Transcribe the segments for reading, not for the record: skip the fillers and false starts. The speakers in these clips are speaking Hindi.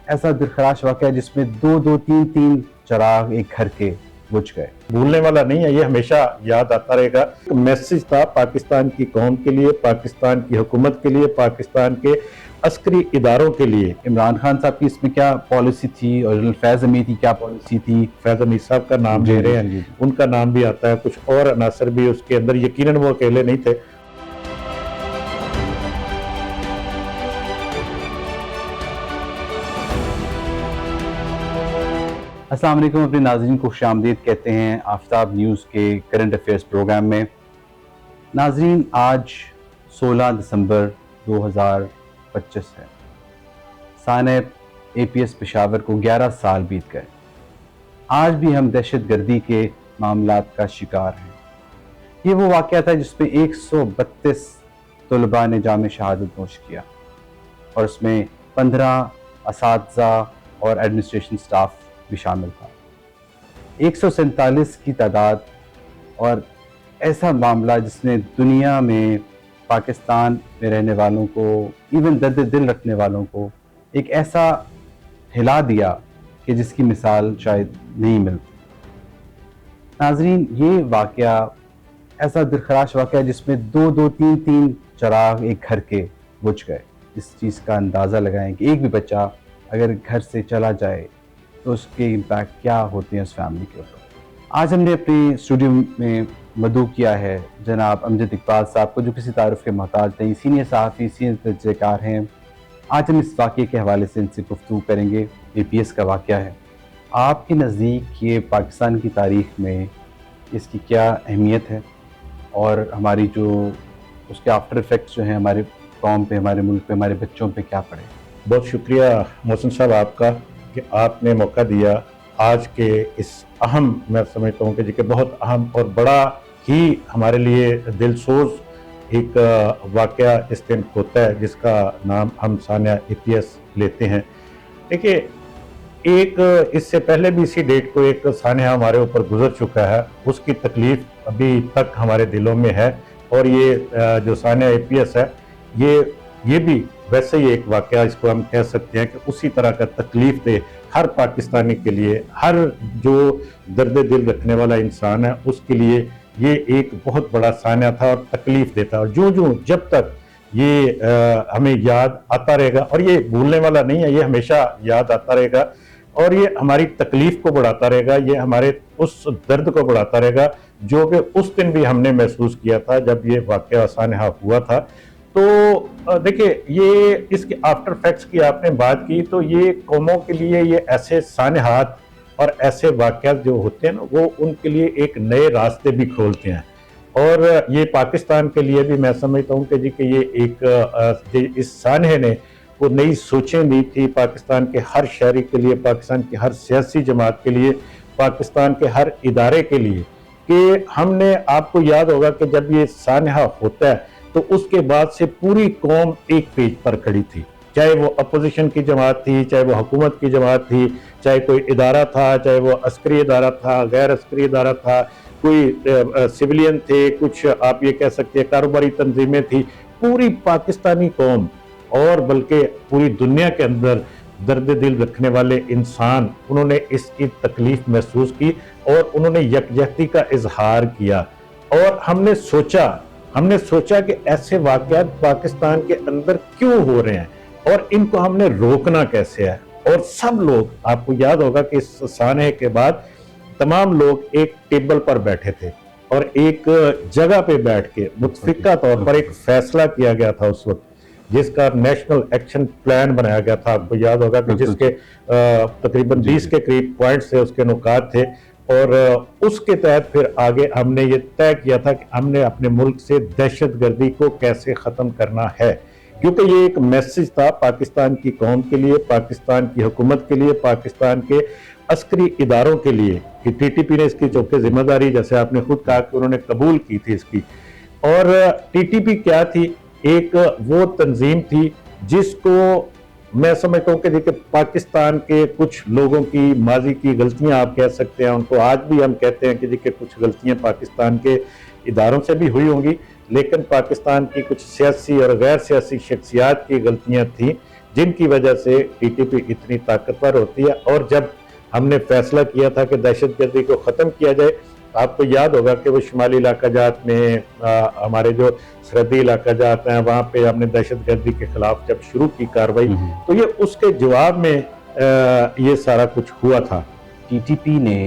ऐसा दिलखराश वाक़या जिसमें दो दो तीन तीन चिराग एक घर के बुझ गए। भूलने वाला नहीं है, ये हमेशा याद आता रहेगा। मैसेज था पाकिस्तान की कौम के लिए, पाकिस्तान की हुकूमत के लिए, पाकिस्तान के अस्करी इदारों के लिए। इमरान खान साहब की इसमें क्या पॉलिसी थी और जनरल फैज़ हमीद की क्या पॉलिसी थी? फैज़ हमीद साहब का नाम ले रहे हैं, उनका नाम भी आता है, कुछ और अनासर भी उसके अंदर, यकीनन वो अकेले नहीं थे। अस्सलाम वालेकुम, अपने नाज़रीन को खुशामदीद कहते हैं आफ्ताब न्यूज़ के करंट अफेयर्स प्रोग्राम में। नाज़रीन, आज 16 दिसंबर 2025 है। सानेब APS पेशावर को 11 साल बीत गए। आज भी हम दहशत गर्दी के मामलात का शिकार हैं। ये वो वाक़या था जिसमें 132 तलबा ने जाम शहादत नोश किया और उसमें 15 असातिज़ा और एडमिनिस्ट्रेशन स्टाफ भी शामिल था। 147 की तादाद, और ऐसा मामला जिसने दुनिया में पाकिस्तान में रहने वालों को, इवन दर्द दिल रखने वालों को एक ऐसा हिला दिया कि जिसकी मिसाल शायद नहीं मिलती। नाज़रीन, ये वाक़या ऐसा दिलखराश वाक़या जिसमें दो दो तीन तीन चिराग एक घर के बुझ गए। इस चीज़ का अंदाज़ा लगाएं कि एक भी बच्चा अगर घर से चला जाए तो उसके इम्पैक्ट क्या होते हैं उस फैमिली के ऊपर। आज हमने अपने स्टूडियो में मदऊ किया है जनाब अमजद इकबाल साहब को, जो किसी तारुफ के मोहताज नहीं, सीनियर सहाफ़ी, सीनियर तजज़ेकार हैं। आज हम इस वाक़े के हवाले से इनसे गुफ्तगू करेंगे। APS का वाक़या है, आपके नज़दीक ये पाकिस्तान की तारीख़ में इसकी क्या अहमियत है और हमारी जो उसके आफ्टर इफ़ेक्ट्स जो हैं हमारे कौम पे, हमारे मुल्क पे, हमारे बच्चों पे क्या पड़े? बहुत शुक्रिया मोहसिन साहब आपका कि आपने मौका दिया आज के इस अहम, मैं समझता हूँ कि बहुत अहम और बड़ा ही हमारे लिए दिलसोज एक वाक़या इस दिन होता है जिसका नाम हम सानिया APS लेते हैं। देखिए, एक इससे पहले भी इसी डेट को एक सानिया हमारे ऊपर गुजर चुका है, उसकी तकलीफ़ अभी तक हमारे दिलों में है। और ये जो सानिया APS है, ये भी वैसे ही एक वाक़या, इसको हम कह सकते हैं कि उसी तरह का तकलीफ़ दे हर पाकिस्तानी के लिए, हर जो दर्द दिल रखने वाला इंसान है उसके लिए ये एक बहुत बड़ा सानिया था और तकलीफ़ देता। और जब तक ये हमें याद आता रहेगा, और ये भूलने वाला नहीं है, ये हमेशा याद आता रहेगा और ये हमारी तकलीफ़ को बढ़ाता रहेगा, ये हमारे उस दर्द को बढ़ाता रहेगा जो कि उस दिन भी हमने महसूस किया था जब ये वाक़या सानिया हुआ था। तो देखिए, ये इसके आफ्टर इफेक्ट्स की आपने बात की, तो ये कौमों के लिए ये ऐसे सानिहात और ऐसे वाक़यात जो होते हैं ना, वो उनके लिए एक नए रास्ते भी खोलते हैं। और ये पाकिस्तान के लिए भी मैं समझता हूँ कि ये एक इस सानिया ने वो नई सोचें दी थी पाकिस्तान के हर शहरी के लिए, पाकिस्तान की हर सियासी जमात के लिए, पाकिस्तान के हर इदारे के लिए, कि हमने, आपको याद होगा कि जब ये सानिया होता है तो उसके बाद से पूरी कौम एक पेज पर खड़ी थी, चाहे वो अपोजिशन की जमात थी, चाहे वो हुकूमत की जमात थी, चाहे कोई इदारा था, चाहे वो अस्करी इदारा था, गैर अस्करी इदारा था, कोई सिविलियन थे, कुछ आप ये कह सकते हैं कारोबारी तंजीमें थी। पूरी पाकिस्तानी कौम और बल्कि पूरी दुनिया के अंदर दर्द दिल रखने वाले इंसान, उन्होंने इसकी तकलीफ महसूस की और उन्होंने यकजहती का इजहार किया। और हमने सोचा कि ऐसे वाक़यात पाकिस्तान के अंदर क्यों हो रहे हैं और इनको हमने रोकना कैसे है। और सब लोग, आपको याद होगा कि इस सानिया के बाद तमाम लोग एक टेबल पर बैठे थे और एक जगह पे बैठ के मुतफिका तौर पर एक फैसला किया गया था उस वक्त, जिसका नेशनल एक्शन प्लान बनाया गया था। आपको याद होगा कि जिसके तकरीबन 20 के करीब पॉइंट्स थे, उसके नुकात थे। और उसके तहत फिर आगे हमने ये तय किया था कि हमने अपने मुल्क से दहशतगर्दी को कैसे ख़त्म करना है, क्योंकि ये एक मैसेज था पाकिस्तान की कौम के लिए, पाकिस्तान की हुकूमत के लिए, पाकिस्तान के अस्करी इदारों के लिए, कि TTP ने इसकी चौकी जिम्मेदारी, जैसे आपने खुद कहा कि उन्होंने कबूल की थी इसकी। और TTP क्या थी? एक वो तंजीम थी जिसको मैं समझता हूँ कि पाकिस्तान के कुछ लोगों की माजी की गलतियां आप कह सकते हैं, उनको आज भी हम कहते हैं कि कुछ गलतियां पाकिस्तान के इदारों से भी हुई होंगी, लेकिन पाकिस्तान की कुछ सियासी और गैर सियासी शख्सियात की गलतियां थी जिनकी वजह से टीटीपी इतनी ताकतवर होती है। और जब हमने फैसला किया था कि दहशतगर्दी को ख़त्म किया जाए, आपको याद होगा कि वो शुमाली इलाका जात में हमारे जो सरहदी इलाका जात हैं वहाँ पे हमने दहशतगर्दी के खिलाफ जब शुरू की कार्रवाई, तो ये उसके जवाब में ये सारा कुछ हुआ था। टीटीपी ने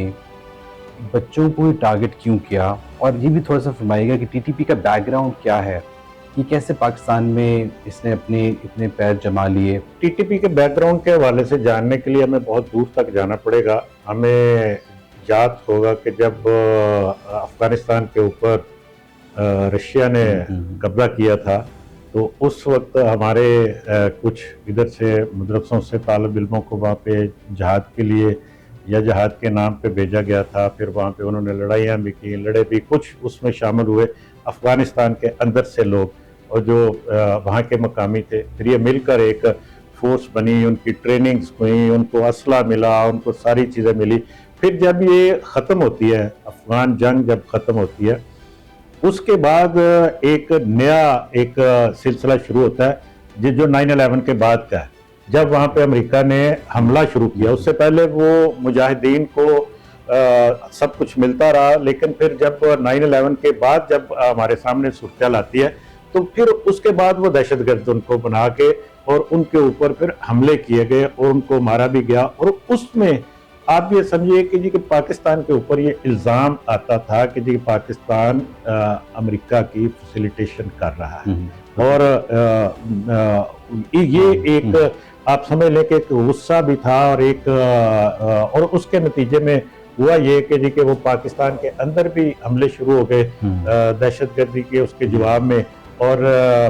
बच्चों को टारगेट क्यों किया, और ये भी थोड़ा सा फरमाइएगा कि टीटीपी का बैकग्राउंड क्या है, कि कैसे पाकिस्तान में इसने अपने इतने पैर जमा लिए। टीटीपी के बैकग्राउंड के हवाले से जानने के लिए हमें बहुत दूर तक जाना पड़ेगा। हमें याद होगा कि जब अफगानिस्तान के ऊपर रशिया ने कब्जा किया था, तो उस वक्त हमारे कुछ इधर से मदरसों से तालिब इल्मों को वहाँ पे जहाद के लिए या जहाद के नाम पे भेजा गया था। फिर वहाँ पे उन्होंने लड़ाइयाँ भी की, लड़े भी, कुछ उसमें शामिल हुए अफगानिस्तान के अंदर से लोग, और जो वहाँ के मकामी थे। फिर ये मिलकर एक फोर्स बनी, उनकी ट्रेनिंग्स हुई, उनको असला मिला, उनको सारी चीज़ें मिली। फिर जब ये ख़त्म होती है, अफगान जंग जब ख़त्म होती है, उसके बाद एक नया एक सिलसिला शुरू होता है जो 9/11 के बाद का है, जब वहाँ पे अमेरिका ने हमला शुरू किया। उससे पहले वो मुजाहिदीन को सब कुछ मिलता रहा, लेकिन फिर जब 9/11 के बाद जब हमारे सामने सूरत आती है, तो फिर उसके बाद वो दहशतगर्द उनको बना के और उनके ऊपर फिर हमले किए गए और उनको मारा भी गया। और उसमें आप ये समझिए कि जी कि पाकिस्तान के ऊपर ये इल्ज़ाम आता था कि जी पाकिस्तान अमेरिका की फैसिलिटेशन कर रहा है। और ये एक आप समझ लें कि एक गुस्सा भी था, और एक और उसके नतीजे में हुआ ये कि जी कि वो पाकिस्तान के अंदर भी हमले शुरू हो गए दहशतगर्दी के उसके जवाब में। और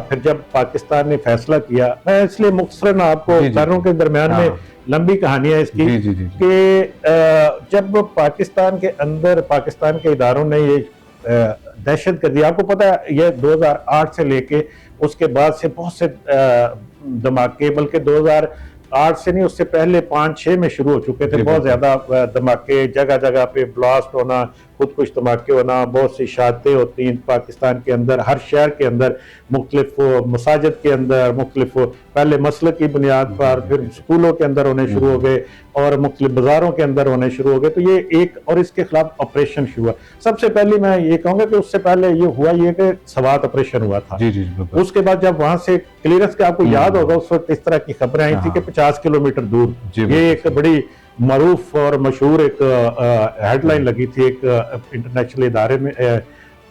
फिर जब पाकिस्तान ने फैसला किया, मैं इसलिए मुख्तसरन आपको चारों के दरमियान में लंबी कहानी है इसकी, कि जब पाकिस्तान के अंदर पाकिस्तान के इदारों ने ये दहशतगर्दी, आपको पता है ये 2008 से लेके उसके बाद से बहुत से धमाके, बल्कि 2008 से नहीं, उससे पहले 5-6 में शुरू हो चुके थे बहुत ज्यादा धमाके, जगह जगह पे ब्लास्ट होना, खुद कुछ धमाके होना, बहुत सी शहादतें होती हैं पाकिस्तान के अंदर, हर शहर के अंदर, मुख्तलिफ मसाजिद के अंदर, मुख्तलिफ पहले मसलक की बुनियाद पर, फिर स्कूलों के अंदर होने शुरू हो गए और मुख्तलिफ बाजारों के अंदर होने शुरू हो गए। तो ये एक, और इसके खिलाफ ऑपरेशन शुरू हुआ। सबसे पहले मैं ये कहूँगा कि उससे पहले ये हुआ ये कि सवात ऑपरेशन हुआ था। उसके बाद जब वहां से क्लियरेंस के, आपको याद होगा उस वक्त इस तरह की खबरें आई थी कि 50 किलोमीटर दूर, ये एक बड़ी मरूफ और मशहूर एक हेडलाइन लगी थी एक इंटरनेशनल इदारे में,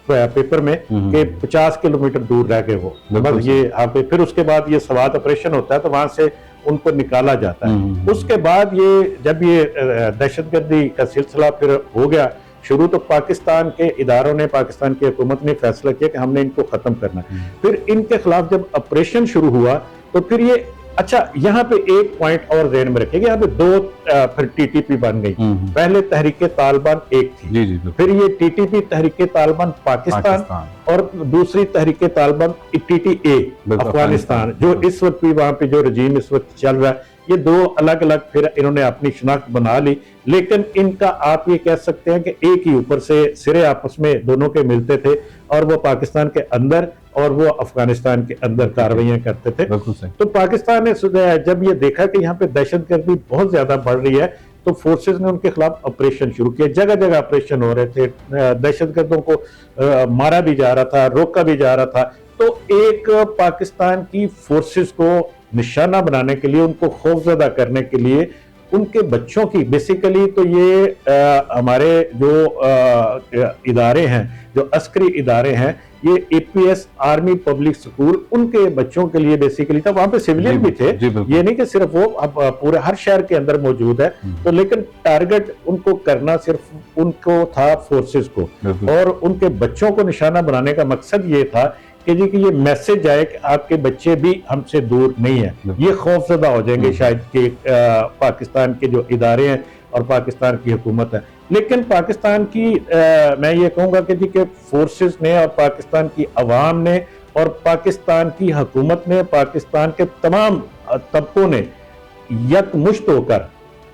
पेपर में, कि 50 किलोमीटर दूर रह गए वो। बस ये आप, फिर उसके बाद ये सवात ऑपरेशन होता है, तो वहां से उनको निकाला जाता है। उसके बाद ये जब ये दहशतगर्दी का सिलसिला फिर हो गया शुरू, तो पाकिस्तान के इदारों ने, पाकिस्तान की हुकूमत ने फैसला किया कि हमने इनको खत्म करना है। फिर इनके खिलाफ जब ऑपरेशन शुरू हुआ, तो फिर ये, अच्छा यहाँ पे एक पॉइंट और ज़हन में रखिएगा, यहाँ पे दो फिर टीटीपी बन गई। पहले तहरीके तालिबान एक थी, फिर ये टीटीपी तहरीके तालिबान पाकिस्तान, और दूसरी तहरीके तालिबान TTA अफगानिस्तान, जो इस वक्त भी वहाँ पे जो रजीम इस वक्त चल रहा है। ये दो अलग अलग फिर इन्होंने अपनी शिनाख्त बना ली, लेकिन इनका आप ये कह सकते हैं कि एक ही ऊपर से सिरे आपस में दोनों के मिलते थे, और वो पाकिस्तान के अंदर और वो अफगानिस्तान के अंदर कार्रवाइयां करते थे। तो पाकिस्तान ने जब ये देखा कि यहाँ पे दहशतगर्दी बहुत ज्यादा बढ़ रही है, तो फोर्सेस ने उनके खिलाफ ऑपरेशन शुरू किया। जगह जगह ऑपरेशन हो रहे थे, दहशतगर्दों को मारा भी जा रहा था, रोका भी जा रहा था। तो एक पाकिस्तान की फोर्सेस को निशाना बनाने के लिए, उनको खौफजदा करने के लिए, उनके बच्चों की बेसिकली, तो ये हमारे जो इदारे हैं, जो अस्करी इदारे हैं, ये APS आर्मी पब्लिक स्कूल, उनके बच्चों के लिए बेसिकली था। वहां पे सिविलियन भी थे, ये नहीं कि सिर्फ वो, अब पूरे हर शहर के अंदर मौजूद है। तो लेकिन टारगेट उनको करना सिर्फ उनको था, फोर्सेस को, और उनके बच्चों को निशाना बनाने का मकसद ये था कि जी कि ये मैसेज आए कि आपके बच्चे भी हमसे दूर नहीं है, ये खौफजदा हो जाएंगे शायद कि पाकिस्तान के जो इदारे हैं और पाकिस्तान की हुकूमत है। लेकिन पाकिस्तान की मैं ये कहूँगा कि जी के फोर्सेस ने और पाकिस्तान की अवाम ने और पाकिस्तान की हुकूमत ने, पाकिस्तान के तमाम तबकों ने यकमुश्त होकर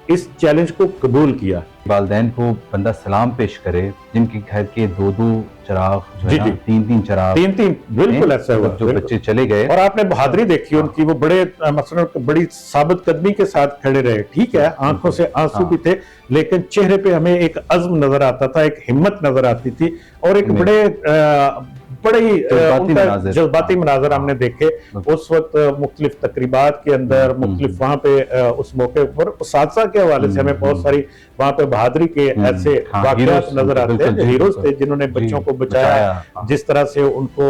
इस चैलेंज को कबूल किया। वालिदैन को बंदा सलाम पेश करे जिनके घर के 2-2 चिराग जो है ना, 3-3 चिराग, 3-3 बिल्कुल ऐसा हुआ, जो बच्चे चले गए। और आपने बहादुरी देखी उनकी, वो बड़े मसलन बड़ी साबित कदमी के साथ खड़े रहे। ठीक है, आंखों से आंसू भी थे, लेकिन चेहरे पे हमें एक अज़्म नजर आता था, एक हिम्मत नजर आती थी, और एक बड़ी जज्बाती मनाजर हमने देखे उस वक्त मुख्तलिफ तकरीबात के अंदर, मुख्तलिफ वहाँ पे उस मौके पर उसातिज़ा के हवाले से हमें बहुत सारी वहाँ पे बहादुरी के ऐसे वाक़यात नजर आते हैं, जो हीरोज थे जिन्होंने बच्चों को बचाया। जिस तरह से उनको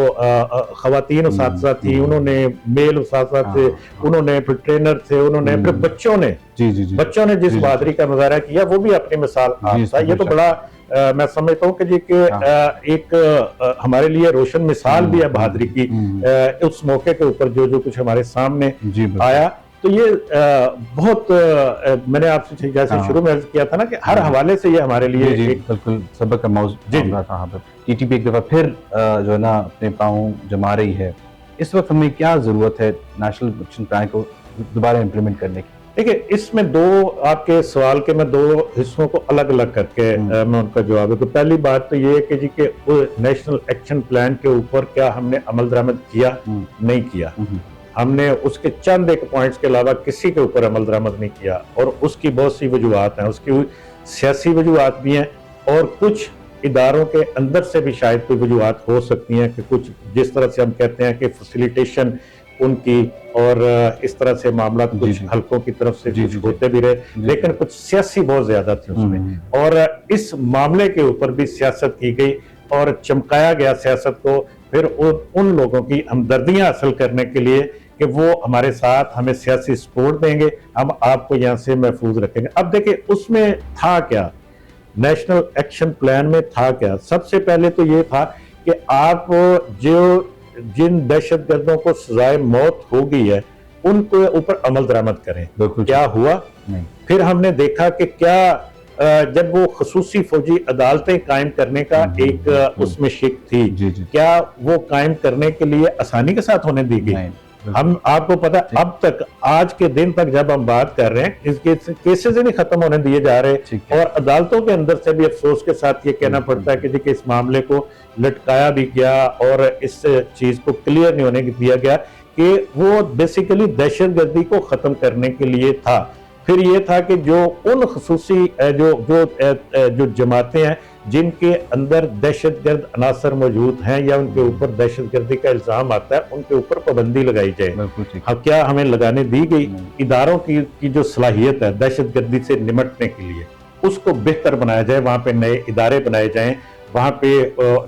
खवातीन उसातिज़ा थी, उन्होंने मेल उसातिज़ा थे, उन्होंने फिर ट्रेनर थे, उन्होंने फिर बच्चों ने जिस बहादुरी का मुजाहरा किया, वो भी अपनी मिसाल था। ये तो बड़ा मैं समझता हूँ कि जी के एक हमारे लिए रोशन मिसाल भी है बहादुरी की, उस मौके के ऊपर जो कुछ हमारे सामने आया। तो ये बहुत मैंने आपसे जैसे शुरू में अर्ज किया था ना कि हर हवाले से ये हमारे लिए एक बिल्कुल सबक का मौजूद था। टीटीपी एक दफा फिर जो है ना अपने पाँव जमा रही है। इस वक्त हमें क्या जरूरत है नेशनल एक्शन प्लान को दोबारा इम्प्लीमेंट करने की? देखिए, इसमें आपके सवाल के मैं 2 हिस्सों को अलग अलग करके मैं उनका जवाब है। तो पहली बात तो ये है कि जी के नेशनल एक्शन प्लान के ऊपर क्या हमने अमल दरामद किया, नहीं किया। हमने उसके चंद एक पॉइंट्स के अलावा किसी के ऊपर अमल दरामद नहीं किया, और उसकी बहुत सी वजूहात हैं। उसकी सियासी वजूहात भी हैं, और कुछ इदारों के अंदर से भी शायद कोई वजूहात हो सकती हैं कि कुछ जिस तरह से हम कहते हैं कि फैसिलिटेशन उनकी, और इस तरह से मामला कुछ हल्कों की तरफ से कुछ होते भी रहे, लेकिन कुछ सियासी बहुत ज्यादा थी उसमें, और इस मामले के ऊपर भी सियासत की गई और चमकाया गया सियासत को, फिर उन लोगों की हमदर्दियां हासिल करने के लिए कि वो हमारे साथ हमें सियासी सपोर्ट देंगे, हम आपको यहाँ से महफूज रखेंगे। अब देखिए, उसमें था क्या, नेशनल एक्शन प्लान में था क्या? सबसे पहले तो ये था कि आप जिन दहशतगर्दों को सजाए मौत हो गई है उनके ऊपर अमल दरामद करें। क्या हुआ? नहीं। फिर हमने देखा कि क्या जब वो खसूसी फौजी अदालतें कायम करने का एक उसमें शिक थी, क्या वो कायम करने के लिए आसानी के साथ होने दी गई? हम आपको पता, अब तक आज के दिन तक जब हम बात कर रहे हैं, इसके केसेस ही नहीं खत्म होने दिए जा रहे, और अदालतों के अंदर से भी अफसोस के साथ ये कहना पड़ता है कि जी इस मामले को लटकाया भी गया और इस चीज को क्लियर नहीं होने दिया गया कि वो बेसिकली दहशतगर्दी को खत्म करने के लिए था। फिर ये था कि जो उन खसूसी जो जमातें हैं जिनके अंदर दहशतगर्द अनासर मौजूद हैं या उनके ऊपर दहशतगर्दी का इल्जाम आता है, उनके ऊपर पाबंदी लगाई जाए। क्या हमें लगाने दी गई? इदारों की जो सलाहियत है दहशतगर्दी से निपटने के लिए, उसको बेहतर बनाया जाए, वहाँ पे नए इदारे बनाए जाएं, वहाँ पे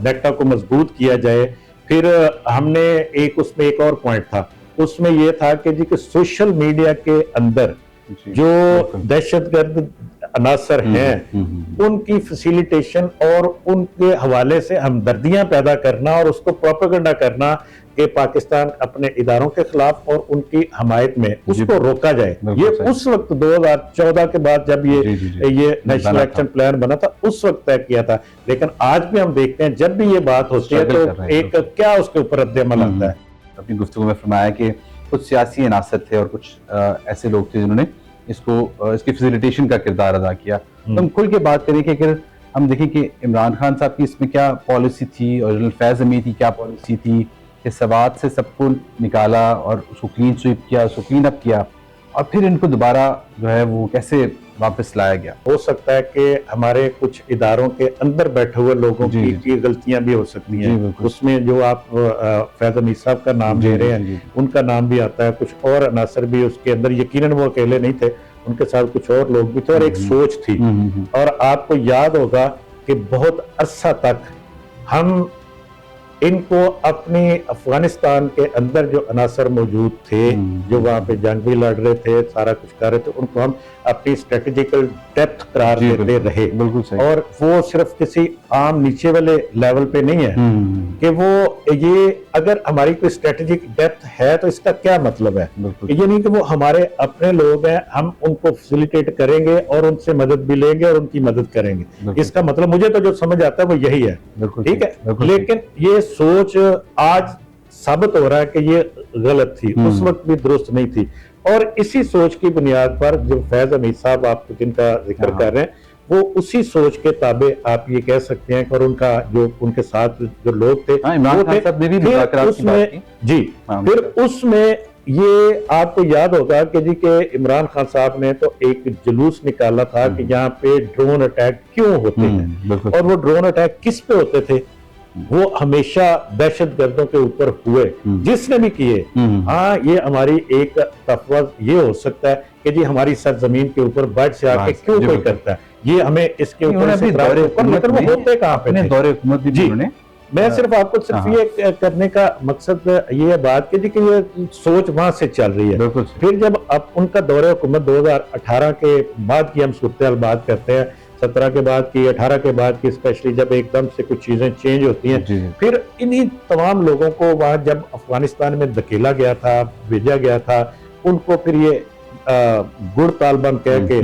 नेक्टा को मजबूत किया जाए। फिर हमने उसमें एक और पॉइंट था, उसमें यह था कि जी कि सोशल मीडिया के अंदर जो दहशतगर्द अनासर हैं उनकी फैसिलिटेशन और उनके हवाले से हमदर्दियां पैदा करना और उसको प्रोपेगेंडा करना कि पाकिस्तान अपने इदारों के खिलाफ और उनकी हमायत में, उसको रोका जाए। ये उस वक्त 2014 के बाद जब ये नेशनल एक्शन प्लान बना था, उस वक्त तय किया था। लेकिन आज भी हम देखते हैं जब भी ये बात होती है तो एक क्या उसके ऊपर रद्द-ए-अमल आता है। अपनी गुफ्तगू में फरमाया कि कुछ सियासी अनासर थे और कुछ ऐसे लोग थे जिन्होंने इसकी फैसिलिटेशन का किरदार अदा किया। तो हम खुल के बात करें कि अगर हम देखें कि इमरान खान साहब की इसमें क्या पॉलिसी थी और जनरल फैज़ अमीन की क्या पॉलिसी थी कि सवात से सबको निकाला और उसको क्लीन स्वीप किया, उसको क्लीन अप किया, और फिर इनको दोबारा जो है वो कैसे वापस लाया गया। हो सकता है कि हमारे कुछ इदारों के अंदर बैठे हुए लोगों की गलतियां भी हो सकती हैं। उसमें जो आप फैज़ अमीन साहब का नाम ले रहे हैं, उनका नाम भी आता है, कुछ और अनासर भी उसके अंदर, यकीनन वो अकेले नहीं थे, उनके साथ कुछ और लोग भी थे और एक सोच थी। और आपको याद होगा कि बहुत अरसा तक हम इनको अपनी अफगानिस्तान के अंदर जो अनासर मौजूद थे, जो वहाँ पे जंग भी लड़ रहे थे, सारा कुछ कर रहे थे, उनको हम अपनी स्ट्रेटेजिकल डेप्थ करार देते रहे। बिल्कुल सही। और वो सिर्फ किसी आम नीचे वाले लेवल पे नहीं है कि वो ये अगर हमारी कोई स्ट्रेटेजिक डेप्थ है तो इसका क्या मतलब है? ये नहीं कि वो हमारे अपने लोग हैं, हम उनको फैसिलिटेट करेंगे और उनसे मदद भी लेंगे और उनकी मदद करेंगे। इसका मतलब मुझे तो जो समझ आता है वो यही है, ठीक है। लेकिन ये सोच आज साबित हो रहा है कि ये गलत थी, उस वक्त भी दुरुस्त नहीं थी। और इसी सोच की बुनियाद पर जो फैज हमीद साहब आप जिनका जिक्र कर रहे हैं, वो उसी सोच के ताबे आप ये कह सकते हैं। और उनका जो उनके साथ जो लोग थे, इमरान खान साहब ने भी मुज़ाकरात की बात की। जी, फिर उसमें ये आपको याद होगा कि जी के इमरान खान साहब ने तो एक जुलूस निकाला था कि यहाँ पे ड्रोन अटैक क्यों होते हैं, और वो ड्रोन अटैक किस पे होते थे, वो हमेशा दहशतगर्दों के ऊपर हुए, जिसने भी किए। हाँ, ये हमारी एक तफव्वुज़ ये हो सकता है कि जी हमारी सरजमीन के ऊपर बर्ड से आके क्यों कोई करता है, ये हमें इसके ऊपर से लेकिन वो होते कहाँ पे थे? दौरे हुकूमत भी उन्होंने मैं सिर्फ आपको सिर्फ ये करने का मकसद ये बात की कि ये सोच वहां से चल रही है। फिर जब अब उनका दौरे हुकूमत 2018 के बाद की हम सूरत बात करते हैं, 17 के बाद की, 18 के बाद की, स्पेशली जब एकदम से कुछ चीजें चेंज होती हैं, फिर इन्हीं तमाम लोगों को वहां जब अफगानिस्तान में धकेला गया था, भेजा गया था, उनको फिर ये गुड़ तालिबान कह के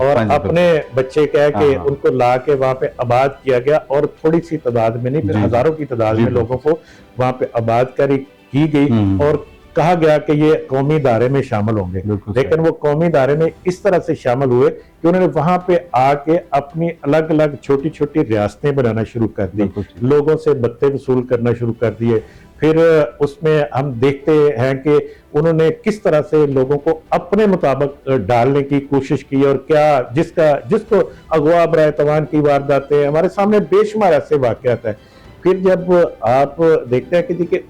और अपने बच्चे कह के उनको ला के वहां पे आबाद किया गया, और थोड़ी सी तादाद में नहीं, फिर हजारों की तादाद में लोगों को वहां पे आबाद की गई, और कहा गया कि ये कौमी दायरे में शामिल होंगे। लेकिन वो कौमी दायरे में इस तरह से शामिल हुए कि उन्होंने वहां पे आके अपनी अलग अलग छोटी छोटी रियासतें बनाना शुरू कर दी, लोगों से भत्ते वसूल करना शुरू कर दिए। फिर उसमें हम देखते हैं कि उन्होंने किस तरह से लोगों को अपने मुताबिक डालने की कोशिश की, और क्या जिसको अगवा बराए तवान की वारदातें हमारे सामने बेशुमार ऐसे वाकयात है। फिर जब आप देखते हैं कि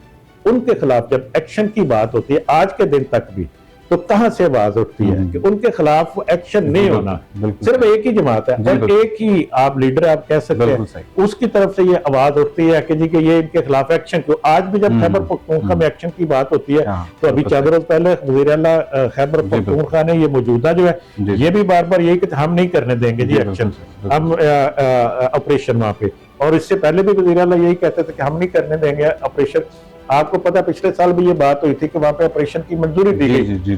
उनके खिलाफ जब एक्शन की बात होती है आज के दिन तक भी, तो कहां से आवाज उठती है कि उनके खिलाफ एक्शन नहीं होना। सिर्फ एक ही जमात है और एक ही आप लीडर आप कह सकते हैं, उसकी तरफ से ये आवाज उठती है कि जी कि ये इनके खिलाफ एक्शन क्यों। आज भी जब खैबर पख्तूनख्वा में एक्शन की बात होती है, तो अभी 4 रोज पहले वज़ीर आला खैबर पख्तूनख्वा ने ये मौजूदा जो है ये भी बार बार यही कि हम नहीं करने देंगे जी एक्शन, हम ऑपरेशन वहां पे। और इससे पहले भी वज़ीर आला यही कहते थे कि हम नहीं करने देंगे ऑपरेशन। आपको पता पिछले साल भी ये बात हुई थी कि वहां पे ऑपरेशन की मंजूरी दी गई,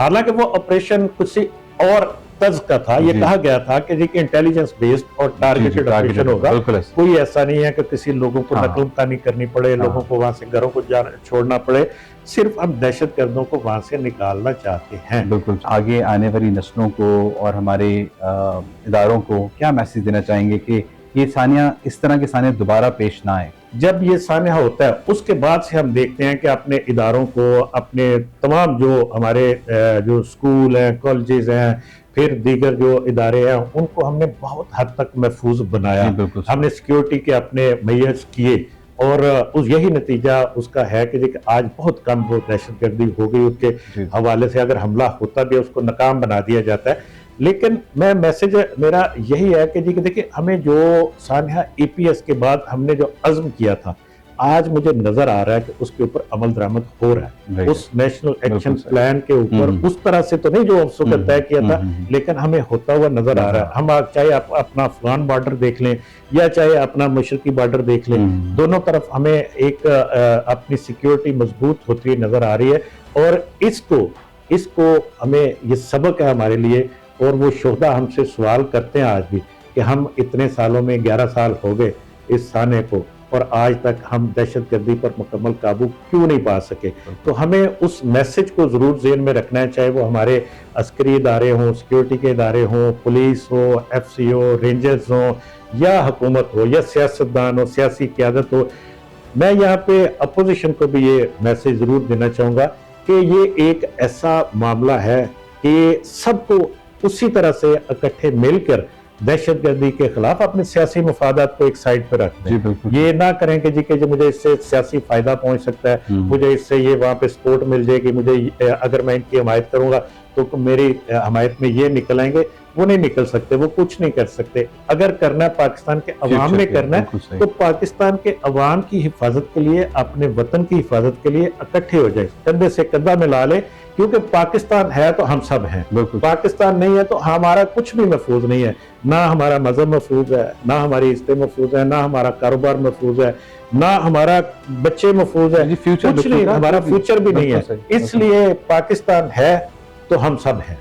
हालांकि वो ऑपरेशन कुछ और तर्ज का था। ये कहा गया था कि इंटेलिजेंस बेस्ड और टारगेटेड ऑपरेशन होगा, कोई ऐसा नहीं है कि किसी लोगों को नकल करनी पड़े, लोगों को वहां से घरों को छोड़ना पड़े, सिर्फ हम दहशतगर्दों को वहां से निकालना चाहते हैं। बिल्कुल। आगे आने वाली नस्लों को और हमारे इदारों को क्या मैसेज देना चाहेंगे कि ये सानिया, इस तरह के सानिया दोबारा पेश ना आए? जब ये सानिया होता है उसके बाद से हम देखते हैं कि अपने इदारों को, अपने तमाम जो हमारे जो स्कूल हैं, कॉलेजेस हैं, फिर दीगर जो इदारे हैं, उनको हमने बहुत हद तक महफूज बनाया। हमने सिक्योरिटी के अपने मेयर्स किए, और यही नतीजा उसका है कि आज बहुत कम वो दहशतगर्दी हो गई। उसके हवाले से अगर हमला होता भी उसको नाकाम बना दिया जाता है। लेकिन मैं मैसेज मेरा यही है कि देखिए हमें जो सानिया EPS के बाद हमने जो अज़्म किया था, आज मुझे नजर आ रहा है कि उसके ऊपर अमल दरामद हो रहा है। उस नेशनल एक्शन प्लान के ऊपर उस तरह से तो नहीं जो उसको तय किया था, लेकिन हमें होता हुआ नजर आ रहा है। हम चाहे अपना अफगान बॉर्डर देख लें या चाहे अपना मशरकी बॉर्डर देख लें, दोनों तरफ हमें एक अपनी सिक्योरिटी मजबूत होती हुई नजर आ रही है। और इसको हमें ये सबक है हमारे लिए, और वो शोहदा हमसे सवाल करते हैं आज भी कि हम इतने सालों में 11 साल हो गए इस साने को, और आज तक हम दहशतगर्दी पर मुकम्मल काबू क्यों नहीं पा सके। तो हमें उस मैसेज को जरूर ज़हन में रखना है, चाहे वो हमारे अस्करी इदारे हों, सिक्योरिटी के इदारे हों, पुलिस हो, FC हो, रेंजर्स हो, या हुकूमत हो, या सियासतदान हो, सियासी क़यादत हो। मैं यहाँ पे अपोजिशन को भी ये मैसेज ज़रूर देना चाहूँगा कि ये एक ऐसा मामला है कि सबको उसी तरह से इकट्ठे मिलकर दहशतगर्दी के खिलाफ अपने सियासी मफादात को एक साइड पर रख दें। ये ना करें कि जो मुझे इससे सियासी फायदा पहुंच सकता है, मुझे इससे ये वहां पे सपोर्ट मिल जाएगी, मुझे अगर मैं इनकी हमायत करूंगा तो मेरी हमायत में ये निकल आएंगे। वो नहीं निकल सकते, वो कुछ नहीं कर सकते। अगर करना है पाकिस्तान के अवाम ने करना है, तो पाकिस्तान के अवाम की हिफाजत के लिए, अपने वतन की हिफाजत के लिए इकट्ठे हो जाए, कंधे से कंधा मिला ले। क्योंकि पाकिस्तान है तो हम सब हैं, पाकिस्तान नहीं है तो हमारा कुछ भी महफूज नहीं है। ना हमारा मजहब महफूज है, ना हमारी इज्जतें महफूज है, ना हमारा कारोबार महफूज है, ना हमारा बच्चे महफूज है, कुछ नहीं, हमारा फ्यूचर भी नहीं है। इसलिए पाकिस्तान है तो हम सब हैं।